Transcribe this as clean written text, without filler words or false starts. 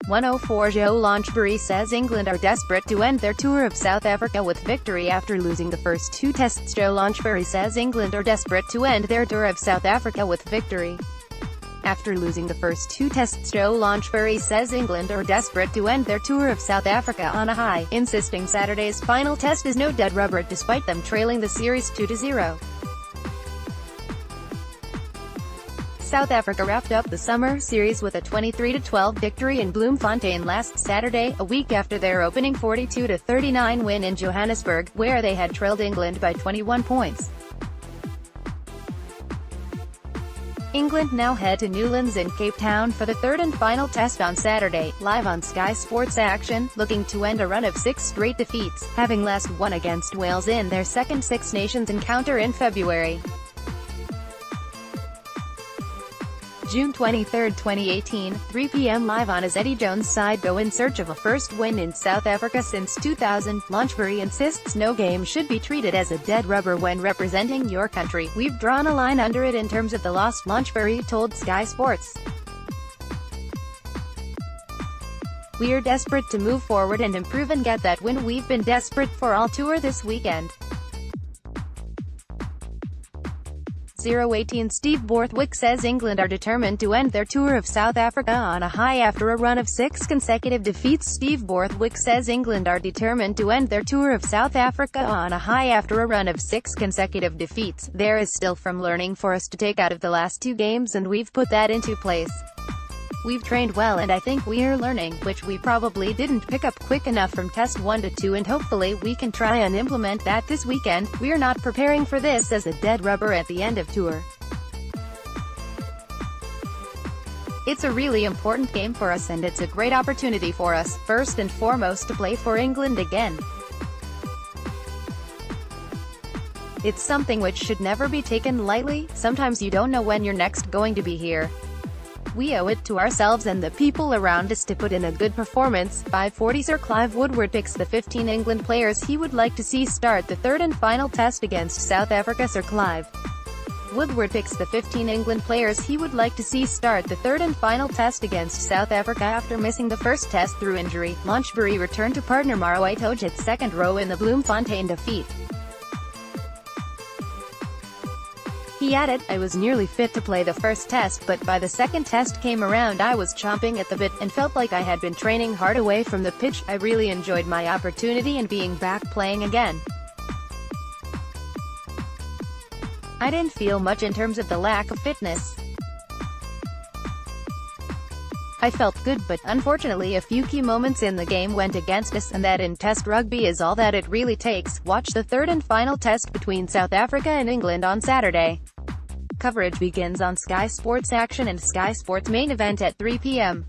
104 Joe Launchbury says England are desperate to end their tour of South Africa with victory after losing the first two tests. Joe Launchbury says England are desperate to end their tour of South Africa with victory. After losing the first two tests, Joe Launchbury says England are desperate to end their tour of South Africa on a high, insisting Saturday's final test is no dead rubber despite them trailing the series 2-0. South Africa wrapped up the summer series with a 23-12 victory in Bloemfonte last Saturday, a week after their opening 42-39 win in Johannesburg, where they had trailed England by 21 points. England now head to Newlands in Cape Town for the third and final test on Saturday, live on Sky Sports Action, looking to end a run of 6 straight defeats, having last won against Wales in their second Six Nations encounter in February. June 23, 2018, 3 p.m. live on as Eddie Jones' side go in search of a first win in South Africa since 2000. Launchbury insists no game should be treated as a dead rubber when representing your country. "We've drawn a line under it in terms of the loss," Launchbury told Sky Sports. "We're desperate to move forward and improve and get that win. We've been desperate for all tour this weekend." 018 Steve Borthwick says England are determined to end their tour of South Africa on a high after a run of 6 consecutive defeats. Steve Borthwick says England are determined to end their tour of South Africa on a high after a run of 6 consecutive defeats. "There is still from learning for us to take out of the last 2 games, and we've put that into place. We've trained well and I think we're learning, which we probably didn't pick up quick enough from test 1 to 2, and hopefully we can try and implement that this weekend. We're not preparing for this as a dead rubber at the end of tour. It's a really important game for us and it's a great opportunity for us, first and foremost, to play for England again. It's something which should never be taken lightly. Sometimes you don't know when you're next going to be here. We owe it to ourselves and the people around us to put in a good performance." 5:40 Sir Clive Woodward picks the 15 England players he would like to see start the third and final test against South Africa. Sir Clive Woodward picks the 15 England players he would like to see start the third and final test against South Africa after missing the first test through injury. Launchbury returned to partner Maro Itoje's second row in the Bloemfonte defeat. He added, "I was nearly fit to play the first test, but by the second test came around I was chomping at the bit, and felt like I had been training hard away from the pitch. I really enjoyed my opportunity and being back playing again. I didn't feel much in terms of the lack of fitness. I felt good, but unfortunately a few key moments in the game went against us, and that in Test rugby is all that it really takes." Watch the third and final test between South Africa and England on Saturday. Coverage begins on Sky Sports Action and Sky Sports Main Event at 3 p.m.